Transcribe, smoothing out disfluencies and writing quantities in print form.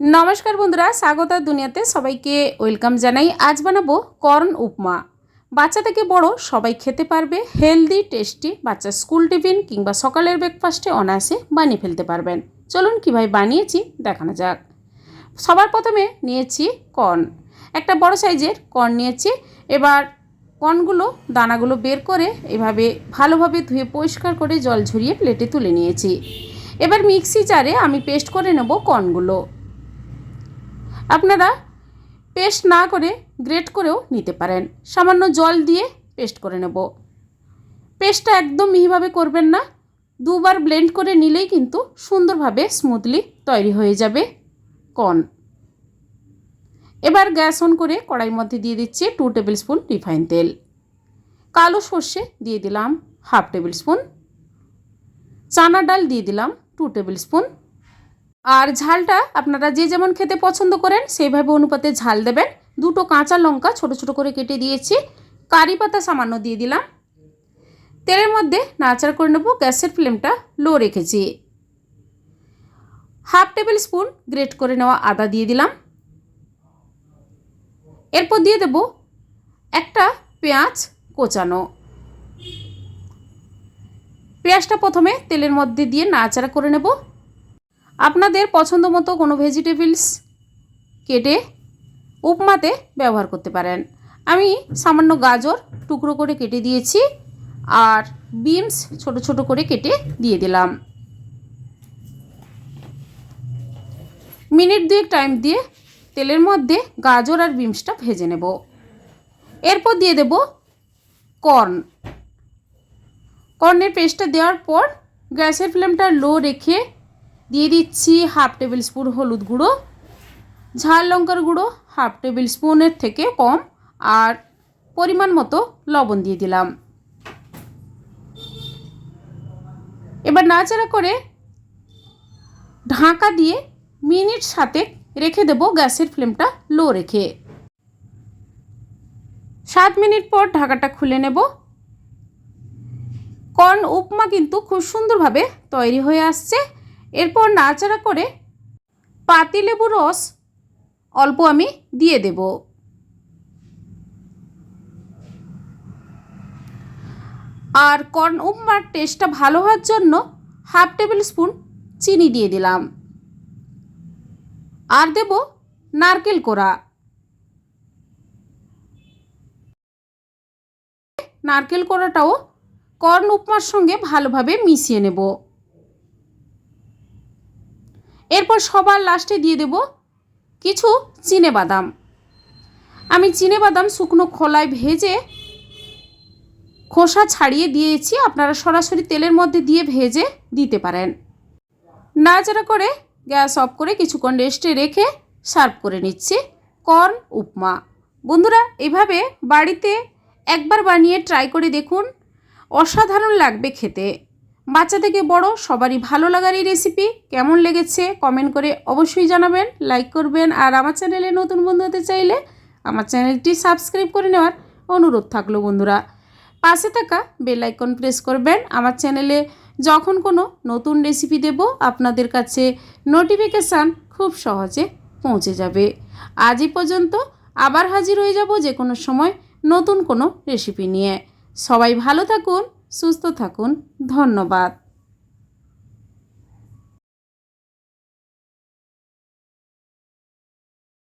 नमस्कार बंधुरा स्वागत दुनियाते सबाइके वेलकाम जानाई। आज बानाबो कॉर्न उपमा। बाच्चा थेके बड़ो सबाई खेते पारबे, हेल्दी टेस्टी बाच्चा स्कूल टिफिन किंबा सकालेर ब्रेकफास्टे अनायासे बानिये फेलते पारबेन। चलुन किभाबे बानिয়েছি देखानो जाक। सबार प्रथमे निয়েছি कॉर्न, একটা বড় সাইজের কর্ন নিয়েছি। এবার কর্নগুলো দানাগুলো বের করে এভাবে ভালোভাবে ধুয়ে পরিষ্কার করে জল ঝরিয়ে প্লেটে তুলে নিয়েছি। এবার মিক্সি জারে আমি পেস্ট করে নেব কর্নগুলো। আপনারা পেস্ট না করে গ্রেট করেও নিতে পারেন। সামান্য জল দিয়ে পেস্ট করে নেব। পেস্টটা একদম মিহিভাবে করবেন না, দুবার ব্লেন্ড করে নিলেই কিন্তু সুন্দরভাবে স্মুথলি তৈরি হয়ে যাবে কর্ন। এবার গ্যাস অন করে কড়াইয়ের মধ্যে দিয়ে দিচ্ছি 2 টেবিল স্পুন রিফাইন তেল। কালো সর্ষে দিয়ে দিলাম 1/2 টেবিল স্পুন। চানা ডাল দিয়ে দিলাম 2 টেবিল স্পুন। আর ঝালটা আপনারা যে যেমন খেতে পছন্দ করেন সেইভাবে অনুপাতে ঝাল দেবেন। দুটো কাঁচা লঙ্কা ছোট ছোট করে কেটে দিয়েছি। কারি পাতা সামান্য দিয়ে দিলাম। তেলের মধ্যে নাড়াচাড়া করে নেব। গ্যাসের ফ্লেমটা লো রেখেছি। 1/2 টেবিল স্পুন গ্রেট করে নেওয়া আদা দিয়ে দিলাম। এরপর দিয়ে দেব একটা পেঁয়াজ কোচানো। পেঁয়াজটা প্রথমে তেলের মধ্যে দিয়ে নাড়াচাড়া করে নেব। আপনাদের পছন্দ মতো কোনো ভেজিটেবলস কেটে উপমাতে ব্যবহার করতে পারেন। আমি সামান্য গাজর টুকরো করে কেটে দিয়েছি আর বিনস ছোট ছোট করে কেটে দিয়ে দিলাম। মিনিট 2 টাইম দিয়ে তেলের মধ্যে গাজর আর বিনসটা ভেজে নেব। এরপর দিয়ে দেব কর্নের পেস্টটা দেওয়ার পর গ্যাসের ফ্লেমটা লো রেখে দিয়ে দিচ্ছি 1/2 টেবিল স্পুন হলুদ গুঁড়ো, ঝাল লঙ্কার গুঁড়ো 1/2 টেবিল স্পুনের থেকে কম, আর পরিমাণ মতো লবণ দিয়ে দিলাম। এবার নাড়াচাড়া করে ঢাকা দিয়ে মিনিট 7 রেখে দেব গ্যাসের ফ্লেমটা লো রেখে। 7 মিনিট পর ঢাকাটা খুলে নেব। কর্ন উপমা কিন্তু খুব সুন্দরভাবে তৈরি হয়ে আসছে। এরপর নাড়াচাড়া করে পাতিলেবুর রস অল্প আমি দিয়ে দেব। আর কর্ন উপমার টেস্টটা ভালো হওয়ার জন্য 1/2 টেবিল স্পুন চিনি দিয়ে দিলাম। আর দেব নারকেল কোড়া। নারকেল কোড়াটাও কর্ন উপমার সঙ্গে ভালোভাবে মিশিয়ে নেব। এরপর সবার লাস্টে দিয়ে দেব কিছু চিনেবাদাম। আমি চিনেবাদাম শুকনো খোলায় ভেজে খোসা ছাড়িয়ে দিয়েছি। আপনারা সরাসরি তেলের মধ্যে দিয়ে ভেজে দিতে পারেন। নাড়াচাড়া করে গ্যাস অফ করে কিছুক্ষণ রেস্টে রেখে সার্ভ করে নিচ্ছি কর্ন উপমা। বন্ধুরা এভাবে বাড়িতে একবার বানিয়ে ট্রাই করে দেখুন, অসাধারণ লাগবে খেতে। বাচ্চা থেকে বড় সবারই ভালো লাগার এই রেসিপি কেমন লেগেছে কমেন্ট করে অবশ্যই জানাবেন, লাইক করবেন। আর আমার চ্যানেলে নতুন বন্ধু হতে চাইলে আমার চ্যানেলটি সাবস্ক্রাইব করে নেওয়ার অনুরোধ থাকলো। বন্ধুরা পাশে থাকা বেল আইকন প্রেস করবেন। আমার চ্যানেলে যখন কোনো নতুন রেসিপি দেব আপনাদের কাছে নোটিফিকেশান খুব সহজে পৌঁছে যাবে। আজ এই পর্যন্ত, আবার হাজির হয়ে যাব যে কোনো সময় নতুন কোনো রেসিপি নিয়ে। সবাই ভালো থাকুন, সুস্থ থাকুন। ধন্যবাদ।